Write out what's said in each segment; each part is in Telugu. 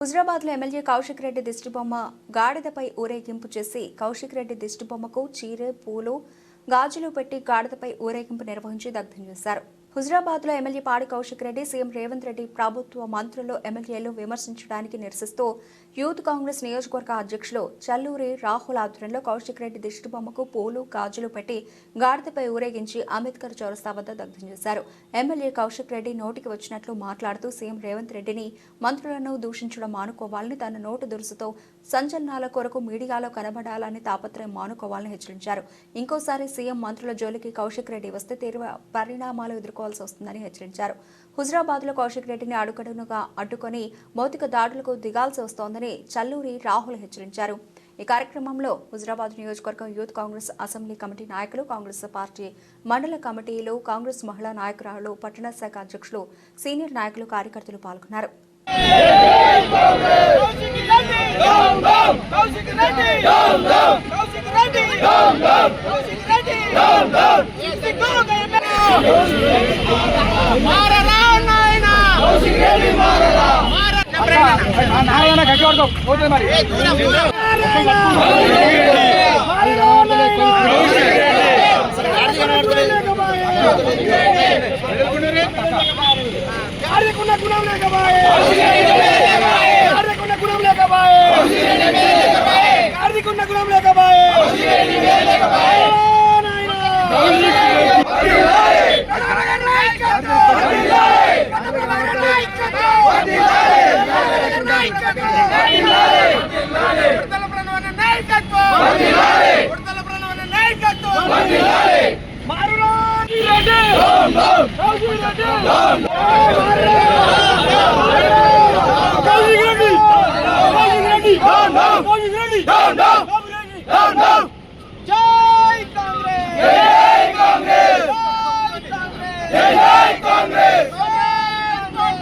హుజరాబాద్లో ఎమ్మెల్యే కౌశిక్ రెడ్డి దిష్టిబొమ్మ గాడిదపై ఊరేగింపు చేసి కౌశిక్ రెడ్డి దిష్టిబొమ్మకు చీరె పూలు గాజులు పెట్టి గాడిదపై ఊరేగింపు నిర్వహించి దగ్ధం చేశారు. హుజరాబాద్లో ఎమ్మెల్యే పాడి కౌశిక్ రెడ్డి సీఎం రేవంత్ రెడ్డి ప్రభుత్వ మంత్రులు ఎమ్మెల్యేలు విమర్శించడానికి నిరసిస్తూ యూత్ కాంగ్రెస్ నియోజకవర్గ అధ్యక్షులు చల్లూరి రాహుల్ ఆధ్వర్యంలో కౌశిక్ రెడ్డి దిష్టిబొమ్మకు పూలు గాజులు పెట్టి గాడిదపై ఊరేగించి అంబేద్కర్ చౌరస్తా వద్ద దగ్ధం చేశారు. ఎమ్మెల్యే కౌశిక్ రెడ్డి నోటికి వచ్చినట్లు మాట్లాడుతూ సీఎం రేవంత్ రెడ్డిని మంత్రులను దూషించడం మానుకోవాలని, తన నోటు దురుసుతో సంచలనాల కొరకు మీడియాలో కనబడాలని తాపత్రయం మానుకోవాలని హెచ్చరించారు. ఇంకోసారి సీఎం మంత్రుల జోలికి కౌశిక్ రెడ్డి వస్తే తీవ్ర పరిణామాలు ఎదుర్కోవాల్సి వస్తుందని హెచ్చరించారు. హుజరాబాద్లో కౌశిక్ రెడ్డిని అడుగడుగుగా అడ్డుకొని భౌతిక దాడులకు దిగాల్సి వస్తోందని చల్లూరి రాహుల్ హెచ్చరించారు. ఈ కార్యక్రమంలో హుజరాబాద్ నియోజకవర్గం యూత్ కాంగ్రెస్ అసెంబ్లీ కమిటీ నాయకులు, కాంగ్రెస్ పార్టీ మండల కమిటీలు, కాంగ్రెస్ మహిళా నాయకురాలు, పట్టణ శాఖ అధ్యక్షులు, సీనియర్ నాయకులు, కార్యకర్తలు పాల్గొన్నారు.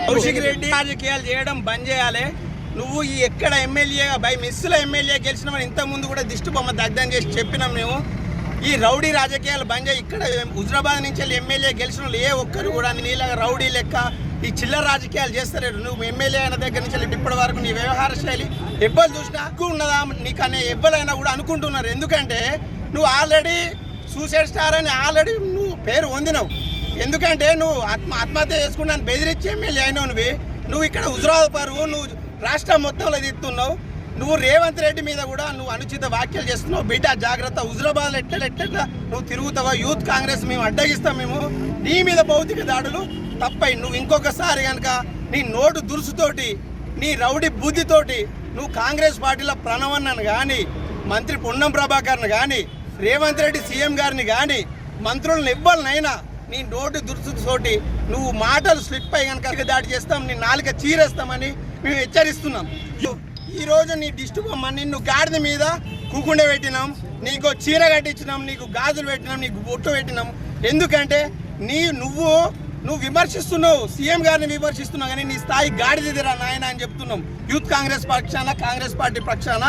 కౌశిక్ రెడ్డి రాజకీయాలు చేయడం బంద్ చేయాలి. నువ్వు ఈ ఎక్కడ ఎమ్మెల్యే బై మిస్సుల ఎమ్మెల్యే గెలిచినామని ఇంతకుముందు కూడా దిష్టిబొమ్మ దగ్ధం చేసి చెప్పినాం. మేము ఈ రౌడీ రాజకీయాలు బంద్ చేయి. ఇక్కడ హుజరాబాద్ నుంచి ఎమ్మెల్యే గెలిచిన వాళ్ళు ఏ ఒక్కరు కూడా నీలాగా రౌడీ లెక్క ఈ చిల్లర రాజకీయాలు చేస్తలేరు. నువ్వు ఎమ్మెల్యే అయిన దగ్గర నుంచి ఇప్పటి వరకు నీ వ్యవహార శైలి ఎవ్వరు చూసినా హక్కు ఉన్నదా నీకు అనే ఎవ్వరైనా కూడా అనుకుంటున్నారు. ఎందుకంటే నువ్వు ఆల్రెడీ సూసైడ్ స్టార్ అని ఆల్రెడీ నువ్వు పేరు పొందినావు. ఎందుకంటే నువ్వు ఆత్మహత్య చేసుకున్నాను బెదిరించి ఎమ్మెల్యే అయినావు. నువ్వు ఇక్కడ హుజరాబాద్ పరువు నువ్వు రాష్ట్రం మొత్తంలో తిప్పుతున్నావు. నువ్వు రేవంత్ రెడ్డి మీద కూడా నువ్వు అనుచిత వ్యాఖ్యలు చేస్తున్నావు. బిడ్డ జాగ్రత్త, హుజరాబాద్ ఎట్లా నువ్వు తిరుగుతావా? యూత్ కాంగ్రెస్ మేము అడ్డగిస్తాం. మేము నీ మీద భౌతిక దాడులు తప్పై నువ్వు ఇంకొకసారి కనుక నీ నోటు దురుసుతోటి, నీ రౌడీ బుద్ధితోటి నువ్వు కాంగ్రెస్ పార్టీలో ప్రణవన్నను కానీ, మంత్రి పొన్నం ప్రభాకర్ని కానీ, రేవంత్ రెడ్డి సీఎం గారిని కానీ, మంత్రులను ఇవ్వాలనైనా నీ నోటు దురుసుతోటి నువ్వు మాటలు స్లిప్ అయి కనుక దాడి చేస్తాం, నీ నాలుక చీరేస్తామని మేము హెచ్చరిస్తున్నాం. ఈరోజు నీ దిష్టిబొమ్మ నిన్ను గాడిద మీద కూకుండే పెట్టినాం, నీకు చీర కట్టించినాం, నీకు గాజులు పెట్టినాం, నీకు బొట్టు పెట్టినాం. ఎందుకంటే నువ్వు విమర్శిస్తున్నావు, సీఎం గారిని విమర్శిస్తున్నావు, కానీ నీ స్థాయి గాడిదిరా నాయన అని చెప్తున్నాం. యూత్ కాంగ్రెస్ పక్షాన, కాంగ్రెస్ పార్టీ పక్షాన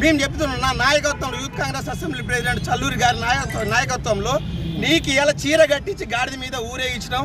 మేము చెప్తున్నాం. నా నాయకత్వంలో youth Congress assembly president Challuri గారి నాయకత్వంలో నీకు ఇలా చీర కట్టించి గాడిద మీద ఊరేగించినాం.